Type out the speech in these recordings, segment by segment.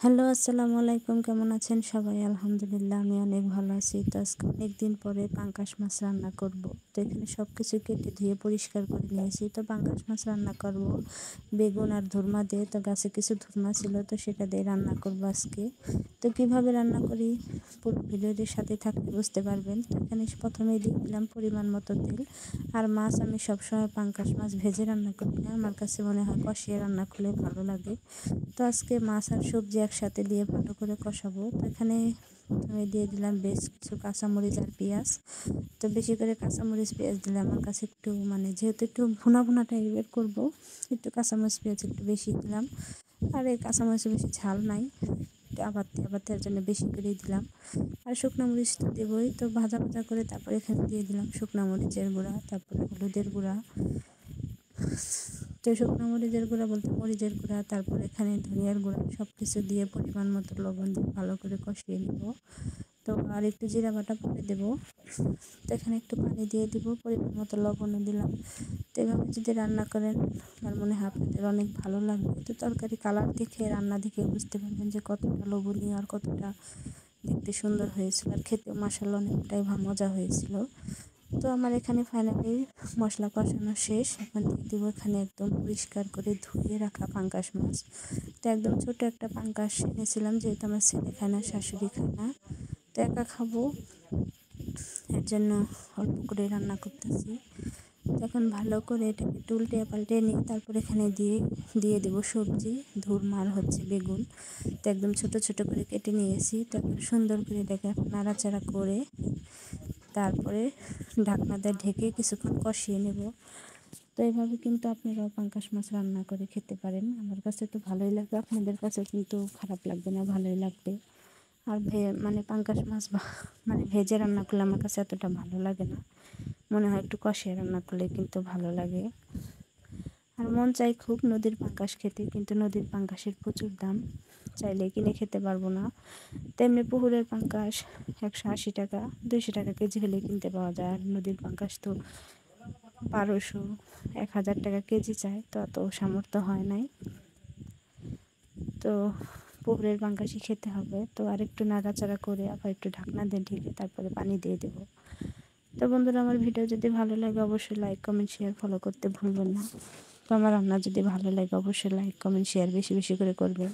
Hello, আসসালামু আলাইকুম। কেমন আছেন সবাই? আলহামদুলিল্লাহ আমি অনেক ভালো আছি। তো আজকে অনেকদিন পরে পাঙ্গাস মাছ রান্না করব। তো এখানে সব কিছু কেটে ধুয়ে পরিষ্কার করে নিয়েছি। তো পাঙ্গাস মাছ রান্না করব বেগুন আর ধুরমা দিয়ে। তো গাছে কিছু ধুরমা ছিল, তো সেটা দিয়ে রান্না করব আজকে। তো কিভাবে রান্না করি পুরো ভিডিওটির সাথে থাকলে বুঝতে পারবেন। তো এখানে প্রথমেই দিয়ে দিলাম পরিমাণ মতো তেল। আর মাছ আমি সবসময় পাঙ্গাস মাছ ভেজে রান্না করি না, আমার কাছে মনে হয় কষিয়ে রান্না করলে ভালো লাগে। তো আজকে মাছ আর সবজি একসাথে দিয়ে ভালো করে কষাবো। তো এখানে প্রথমে দিয়ে দিলাম বেশ কিছু কাঁচামরিচ আর পেঁয়াজ। তো বেশি করে কাঁচামরিচ পেঁয়াজ দিলে আমার কাছে একটু যেহেতু একটু ভুনা ভুনা টাইপের করবো, একটু কাঁচামরিচ পেঁয়াজ একটু বেশি দিলাম। আর এই কাঁচামরিচে বেশি ঝাল নাই, একটু আবাতে আবাতের জন্য বেশি করেই দিলাম। আর শুকনো মরিচ তো দেবই। তো ভাজা ভাজা করে তারপর এখানে দিয়ে দিলাম শুকনো মরিচের গুঁড়া, তারপরে হলুদের গুঁড়া। তো শুকনো মরিচের গুঁড়া বলতে মরিচের গুঁড়া, তারপর এখানে ধনিয়ার গুঁড়া, সব কিছু দিয়ে পরিমাণ মতো লবণ দিয়ে ভালো করে কষিয়ে নেব। তো আর একটু জিরা বাটা পরে দেবো। তো এখানে একটু পানি দিয়ে দিব, পরিমাণ মতো লবণও দিলাম। তো এভাবে যদি রান্না করেন আমার মনে হয় আপনাদের অনেক ভালো লাগবে। তো তরকারি কালার দেখে রান্না দেখে বুঝতে পারবেন যে কতটা লোভনীয় আর কতটা দেখতে সুন্দর হয়েছিল, আর খেতেও মাসাল্লাহ অনেকটাই মজা হয়েছিল। তো আমার এখানে ফাইনালি মশলা কষানো শেষ। এখন দিয়ে দিব এখানে একদম পরিষ্কার করে ধুয়ে রাখা পাঙ্গাস মাছ। তো একদম ছোট একটা পাঙ্গাস এনেছিলাম, যেহেতু আমার ছেলে খায় না, শাশুড়ি খায় না, তো একা খাবো, এর জন্য অল্প করে রান্না করতেছি। এখন ভালো করে এটাকে একটু উল্টে পাল্টে নিয়ে তারপর এখানে দিয়ে দেবো সবজি, ধুরমার হচ্ছে বেগুন। তো একদম ছোট ছোট করে কেটে নিয়েছি। তারপর সুন্দর করে এটাকে নাড়াচাড়া করে তারপরে ঢাকনা দিয়ে ঢেকে কিছুক্ষণ কষিয়ে নেব। তো এইভাবে কিন্তু আপনারাও পাঙ্গাস মাছ রান্না করে খেতে পারেন। আমার কাছে তো ভালোই লাগবে, আপনাদের কাছে কিন্তু খারাপ লাগবে না, ভালোই লাগবে। আর পাঙ্গাস মাছ ভেজে রান্না করলে আমার কাছে এতটা ভালো লাগে না, মনে হয় একটু কষিয়ে রান্না করলে কিন্তু ভালো লাগে। আর মন চাই খুব নদীর পাঙ্গাস খেতে, কিন্তু নদীর পাঙ্গাসের প্রচুর দাম, চাইলে কিনে খেতে পারবো না। তেমনি পুকুরের পাঙ্গাস 180 টাকা 200 টাকা কেজি হলে কিনতে পাওয়া যায়। আর নদীর পাঙ্গাস তো 1200 1000 টাকা কেজি চায়, তো অত সামর্থ্য হয় নাই। তো পুকুরের পাঙ্গাসই খেতে হবে। তো আরেকটু নাড়াচাড়া করে আবার একটু ঢাকনা দিয়ে ঢেকে তারপরে পানি দিয়ে দেবো। তো বন্ধুরা, আমার ভিডিও যদি ভালো লাগে অবশ্যই লাইক কমেন্ট শেয়ার ফলো করতে ভুলবেন না। তো আমার রান্না যদি ভালো লাগে অবশ্যই লাইক কমেন্ট শেয়ার বেশি বেশি করে করবেন।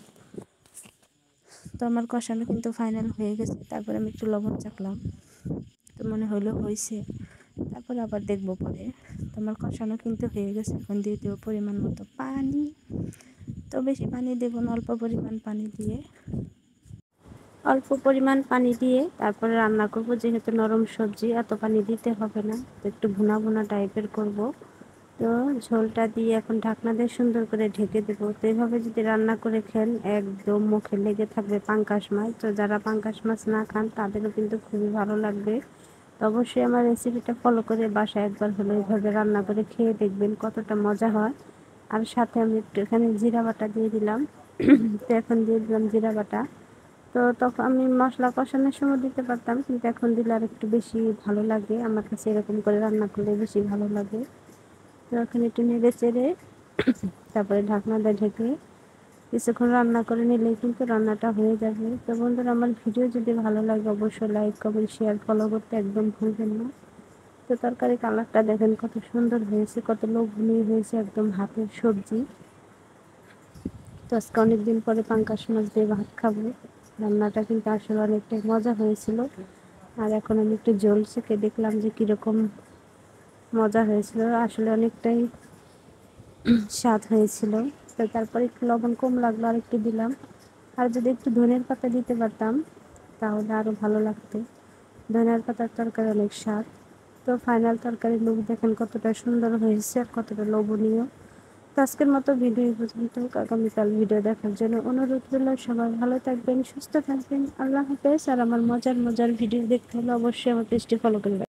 তো আমার কষানো কিন্তু ফাইনাল হয়ে গেছে। তারপরে আমি একটু লবণ চাখলাম, তো মনে হলো হয়েছে, তারপরে আবার দেখবো পরে। তো আমার কষানো কিন্তু হয়ে গেছে। এখন দিয়ে দেবো পরিমাণ মতো পানি। তো বেশি পানি দেবো না, অল্প পরিমাণ পানি দিয়ে তারপরে রান্না করব। যেহেতু নরম সবজি এত পানি দিতে হবে না, তো একটু ভুনা ভুনা টাইপের করব। তো ঝোলটা দিয়ে এখন ঢাকনা দিয়ে সুন্দর করে ঢেকে দেবো। তো এইভাবে যদি রান্না করে খান একদম মুখে লেগে থাকবে পাঙ্গাস মাছ। তো যারা পাঙ্গাস মাছ না খান তাদেরও কিন্তু খুবই ভালো লাগবে। তো অবশ্যই আমার রেসিপিটা ফলো করে বাসায় একবার হলে এইভাবে রান্না করে খেয়ে দেখবেন কতটা মজা হয়। আর সাথে আমি একটু এখানে জিরা বাটা দিয়ে দিলাম। তো এখন দিয়ে দিলাম জিরা বাটা। তো তখন আমি মশলা কষানোর সময় দিতে পারতাম, কিন্তু এখন দিলে আর একটু বেশি ভালো লাগে, আমার কাছে এরকম করে রান্না করলে বেশি ভালো লাগে। তো এখন একটু নেড়ে চেড়ে তারপরে ঢাকনা দিয়ে ঢেকে কিছুক্ষণ রান্না করে নিলেই কিন্তু রান্নাটা হয়ে যাবে। তো বন্ধুরা, আমার ভিডিও যদি ভালো লাগে অবশ্যই লাইক কমেন্ট শেয়ার ফলো করতে একদম ভুলবেন না। তো তরকারি কালারটা দেখেন কত সুন্দর হয়েছে, কত লোভনীয় হয়েছে, একদম হাতের সবজি। তো আজকে অনেকদিন পরে পাঙ্গাস মাছ দিয়ে ভাত খাবো। রান্নাটা কিন্তু আসলে অনেকটাই মজা হয়েছিল। আর এখন আমি একটু জল চেখে দেখলাম যে কীরকম মজা হয়েছিল, আসলে অনেকটাই স্বাদ হয়েছিল। তো তারপরে একটু লবণ কম লাগলো, আর একটু দিলাম। আর যদি একটু ধনের পাতা দিতে পারতাম তাহলে আরও ভালো লাগতো। ধনের পাতার তরকারি অনেক স্বাদ। তো ফাইনাল তরকারির লুক দেখেন কতটা সুন্দর হয়েছে আর কতটা লোভনীয়। তো আজকের মতো ভিডিও পর্যন্ত, আগামীকাল ভিডিও দেখার জন্য অনুরোধ রইল। সবাই ভালো থাকবেন, সুস্থ থাকবেন, আল্লাহ হাফেজ। আর আমার মজার মজার ভিডিও দেখতে হলে অবশ্যই আমার পেজটি ফলো করবেন।